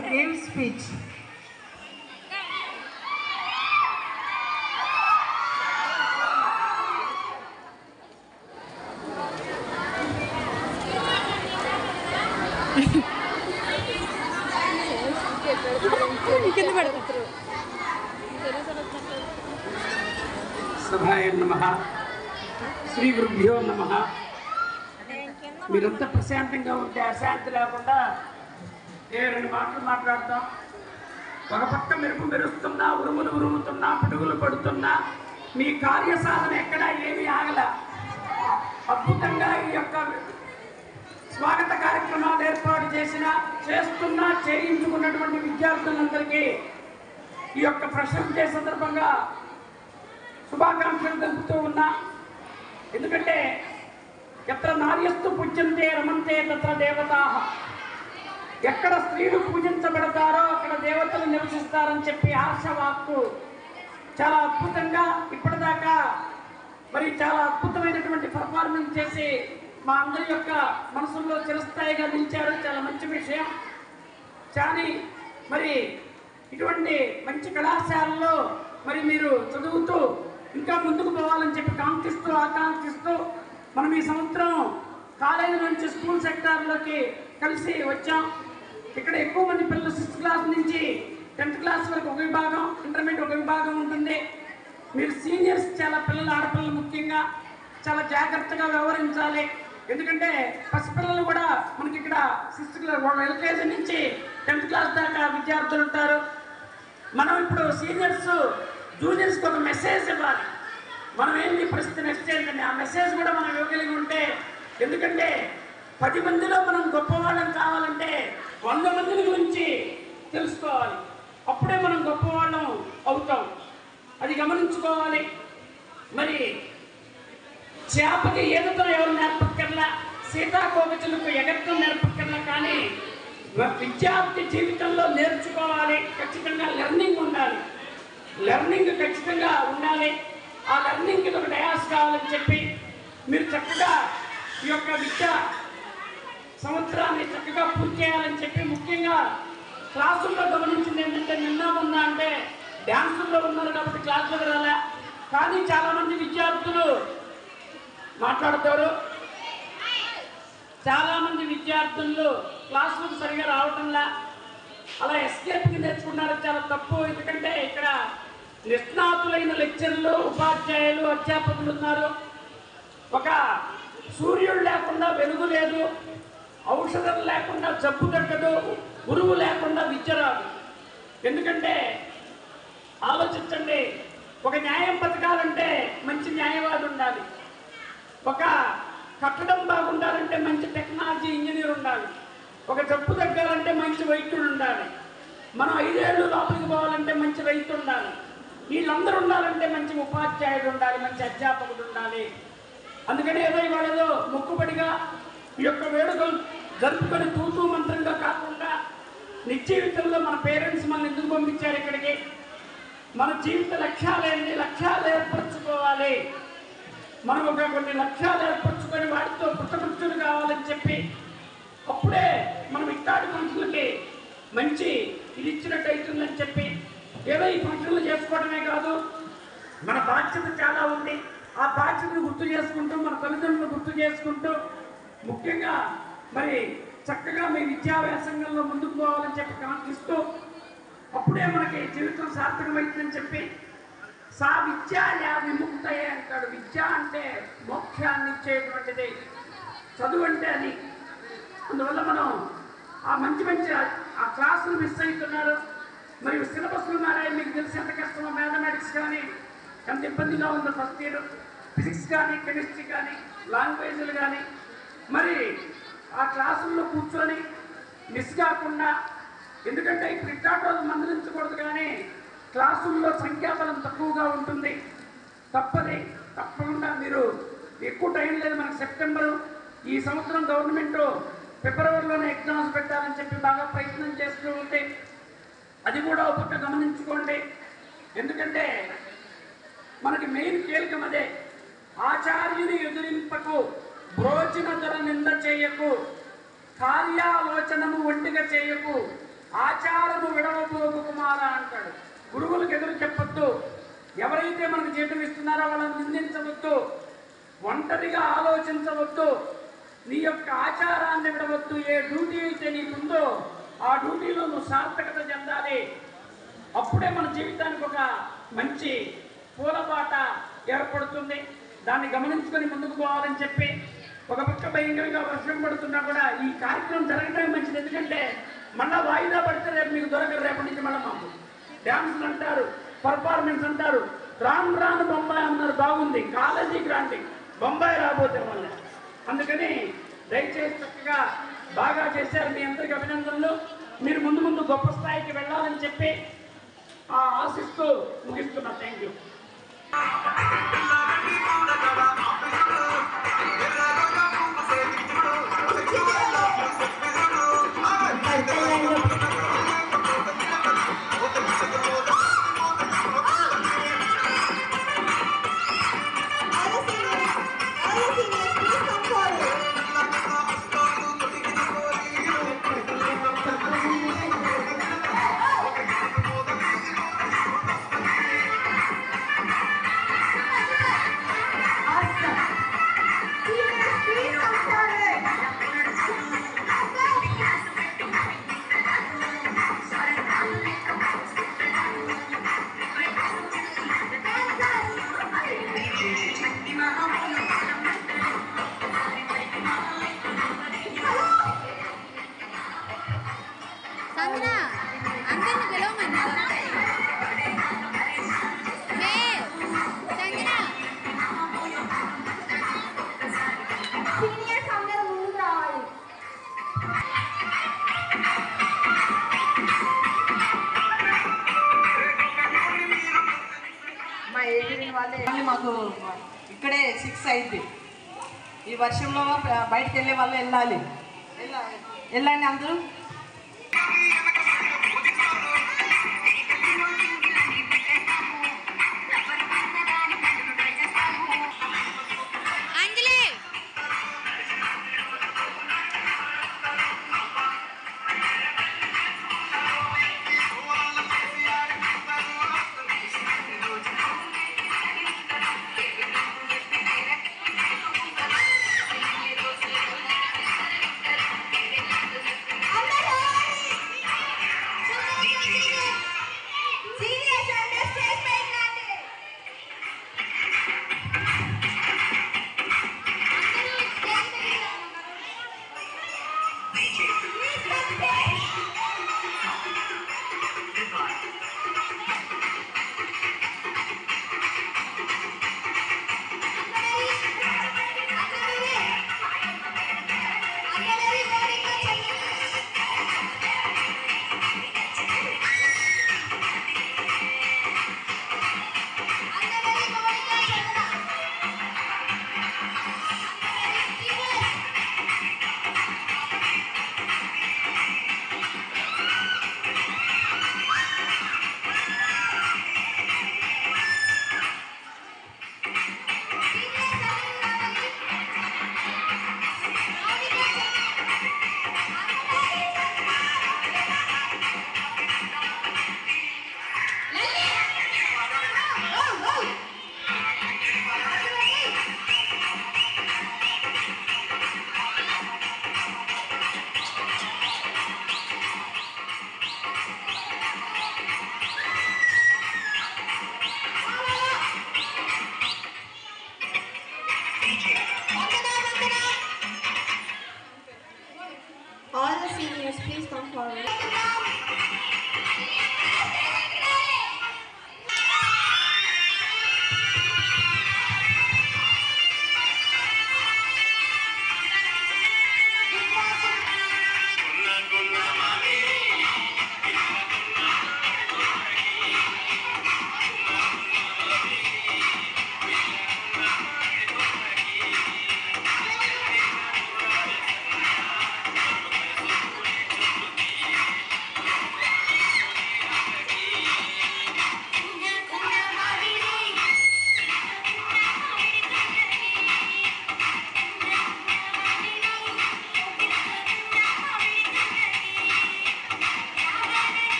to give speech. సభాయ నమః. శ్రీ గురుభ్యో నమః. మీరంతా ప్రశాంతంగా ఉంటే అశాంతి లేకుండా రెండు మాటలు మాట్లాడతాం. ఒక పక్క మెరుపు మెరుస్తున్నా, ఉరుములు ఉరుముతున్నా, పిడుగులు పడుతున్నా, మీ కార్యసాధన ఎక్కడా ఏమీ ఆగల. అద్భుతంగా ఈ యొక్క స్వాగత కార్యక్రమాలు ఏర్పాటు చేస్తున్నా చేయించుకున్నటువంటి విద్యార్థులందరికీ ఈ యొక్క ఫ్రెషర్స్ డే సందర్భంగా శుభాకాంక్షలు తెలుపుతూ ఉన్నా. ఎందుకంటే ఎత్ర నార్యస్తు పూజ్యంతే రమంతే తత్ర దేవతాః, ఎక్కడ స్త్రీలు పూజించబడతారో అక్కడ దేవతలు నివసిస్తారని చెప్పి హర్షవాక్కు చాలా అద్భుతంగా ఇప్పటిదాకా మరి చాలా అద్భుతమైనటువంటి పర్ఫార్మెన్స్ చేసి మా అందరి యొక్క మనసుల్లో చిరస్థాయిగా నిలిచారు. చాలా మంచి విషయం. కానీ మరి ఇటువంటి మంచి కళాశాలలో మరి మీరు చదువుతూ ఇంకా ముందుకు పోవాలని చెప్పి ఆకాంక్షిస్తూ మనం ఈ సంవత్సరం కాలేజీ నుంచి స్కూల్ సెక్టార్లోకి కలిసి వచ్చాం. ఇక్కడ ఎక్కువ మంది పిల్లలు 6th క్లాస్ నుంచి 10th క్లాస్ వరకు ఒక విభాగం, ఇంటర్మీడియట్ ఒక విభాగం ఉంటుంది. మీరు సీనియర్స్ చాలా పిల్లలు, ఆడపిల్లలు ముఖ్యంగా చాలా జాగ్రత్తగా వ్యవహరించాలి. ఎందుకంటే పసిపిల్లలు కూడా మనకి ఇక్కడ 6th క్లాస్ ఎల్కేజీ నుంచి 10th క్లాస్ దాకా విద్యార్థులు ఉంటారు. మనం ఇప్పుడు సీనియర్స్ జూనియర్స్కి ఒక మెసేజ్ ఇవ్వాలి. మనం ఏంటి పరిస్థితి నెక్స్ట్ ఏంటంటే ఆ మెసేజ్ కూడా మనం ఇవ్వగలిగి ఉంటే, ఎందుకంటే 10 మందిలో మనం గొప్పవాళ్ళం కావాలంటే 100 మందిని గురించి తెలుసుకోవాలి. అప్పుడే మనం గొప్పవాళ్ళం అవుతాం. అది గమనించుకోవాలి. మరి చేపకి ఈతతో ఎవరు నేర్పక్కర్లా, సీతాకోకచులకు ఎగరటం నేర్పక్కర్లా, కానీ విద్యార్థి జీవితంలో నేర్చుకోవాలి. ఖచ్చితంగా లెర్నింగ్ ఉండాలి. లెర్నింగ్ ఖచ్చితంగా ఉండాలి. ఆ లెర్నింగ్కి ఒక డయాస్ కావాలని చెప్పి మీరు చక్కగా ఈ యొక్క విద్యా సంవత్సరాన్ని చక్కగా పూర్తి చేయాలని చెప్పి ముఖ్యంగా క్లాసుల్లో గమనించింది ఏంటంటే నిన్న మొన్న అంటే డ్యాన్సుల్లో ఉన్నారు కాబట్టి క్లాసులకు రాలే, కానీ చాలామంది విద్యార్థులు మాట్లాడతారు. చాలామంది విద్యార్థులు క్లాసులకు సరిగా రావటంలా అలా ఎస్కేప్కి నేర్చుకున్నారు. చాలా తప్పు. ఎందుకంటే ఇక్కడ నిష్ణాతులైన లెక్చర్లు, ఉపాధ్యాయులు, అధ్యాపకులు ఉన్నారు. ఒక సూర్యుడు లేకుండా వెలుగు లేదు, ఔషధం లేకుండా జబ్బు తగ్గదు, గురువు లేకుండా విద్య రాదు. ఎందుకంటే ఆలోచించండి, ఒక న్యాయం బతకాలంటే మంచి న్యాయవాది ఉండాలి, ఒక కట్టడం బాగుండాలంటే మంచి టెక్నాలజీ ఇంజనీర్ ఉండాలి, ఒక జబ్బు తగ్గాలంటే మంచి వైద్యుడు ఉండాలి, మనం 5 ఏళ్ళు లోపలికి పోవాలంటే మంచి రైతు ఉండాలి, వీళ్ళందరూ ఉండాలంటే మంచి ఉపాధ్యాయుడు ఉండాలి, మంచి అధ్యాపకుడు ఉండాలి. అందుకని ఏదో మొక్కుబడిగా ఈ యొక్క వేడుకలు జరుపుకొని తూతూ మంత్రంగా కాకుండా నిజీవితంలో మన పేరెంట్స్ మనల్ని ఎందుకు పంపించారు ఇక్కడికి, మన జీవిత లక్ష్యాలేంటి, లక్ష్యాలు ఏర్పరచుకోవాలి. మనం కొన్ని లక్ష్యాలు ఏర్పరచుకొని వాటితో పుట్టపుచ్చులు కావాలని చెప్పి అప్పుడే మనం ఇట్లాంటి ఫంక్షన్లకి మంచి ఇది ఇచ్చినట్టు అవుతుందని చెప్పి ఏదో ఈ ఫంక్షన్లు చేసుకోవడమే కాదు, మన బాధ్యత చాలా ఉంది. ఆ బాధ్యతను గుర్తు చేసుకుంటూ, మన తల్లిదండ్రులు గుర్తు చేసుకుంటూ, ముఖ్యంగా మరి చక్కగా మీ విద్యా వ్యాసంగంలో ముందుకు పోవాలని చెప్పి కాంక్షిస్తూ అప్పుడే మనకి జీవితం సార్థకమవుతుందని చెప్పి సా విద్యా విముక్తయే అంటాడు. విద్య అంటే మోక్షాన్ని ఇచ్చేటువంటిది, చదువు అంటే అది. అందువల్ల మనం ఆ మంచి ఆ క్లాసులు మిస్ అవుతున్నారు. మరియు సిలబస్లు మారాయి. మీకు తెలిసి ఎంత కష్టమో, మ్యాథమెటిక్స్ కానీ ఎంత ఇబ్బందిగా ఉందో ఫస్ట్ ఇయర్, ఫిజిక్స్ కానీ, కెమిస్ట్రీ కానీ, లాంగ్వేజ్లు కానీ. మరి ఆ క్లాసుల్లో కూర్చొని మిస్ కాకుండా, ఎందుకంటే ఇప్పుడు ఇట్లాంటి రోజు మందలించకూడదు, కానీ క్లాసుల్లో సంఖ్యాబలం తక్కువగా ఉంటుంది. తప్పకుండా మీరు ఎక్కువ టైం లేదు మనకు. సెప్టెంబరు ఈ సంవత్సరం గవర్నమెంట్ ఫిబ్రవరిలోనే ఎగ్జామ్స్ పెట్టాలని చెప్పి బాగా ప్రయత్నం చేస్తూ ఉంటే అది కూడా ఒక పక్క గమనించుకోండి. ఎందుకంటే మనకి మెయిన్ కీలకం అదే. ఆచార్యుని ఎదురింపకు, బ్రోచిన ధర నింద చేయకు, కార్యాలోచనము ఒంటిగా చేయకు, ఆచార్య అంటారు. గురువులకు ఎదురు చెప్పొద్దు, ఎవరైతే మనకు జీతం ఇస్తున్నారో వాళ్ళని నిందించవద్దు, ఒంటరిగా ఆలోచించవద్దు, నీ యొక్క ఆచారాన్ని విడవద్దు. ఏ డ్యూటీ అయితే నీకుందో ఆ డ్యూటీలో నువ్వు సార్థకత చెందాలి. అప్పుడే మన జీవితానికి ఒక మంచి పూలబాట ఏర్పడుతుంది. దాన్ని గమనించుకొని ముందుకు పోవాలని చెప్పి, ఒక పక్క భయంకరంగా వర్షం పడుతున్నా కూడా ఈ కార్యక్రమం జరగడమే మంచిది. ఎందుకంటే మళ్ళీ వాయిదా పడితే రేపు మీకు దొరకదు. రేపటి నుంచి మళ్ళీ మాకు డ్యాన్సులు అంటారు, పర్ఫార్మెన్స్ అంటారు, రాను రాను బొంబాయి అన్నారు. బాగుంది, కాలేజీకి రాండి, బొంబాయి రాబోతే వల్ల. అందుకని దయచేసి చక్కగా బాగా చేశారు. మీ అందరికి అభినందనలు. మీరు ముందు ముందు గొప్ప స్థాయికి వెళ్ళాలని చెప్పి ఆశిస్తూ ముగిస్తున్నా. Thank you. మాకు ఇక్కడే 6 అయింది. ఈ వర్షంలో బయటకు వెళ్ళే వాళ్ళు వెళ్ళండి అందరూ.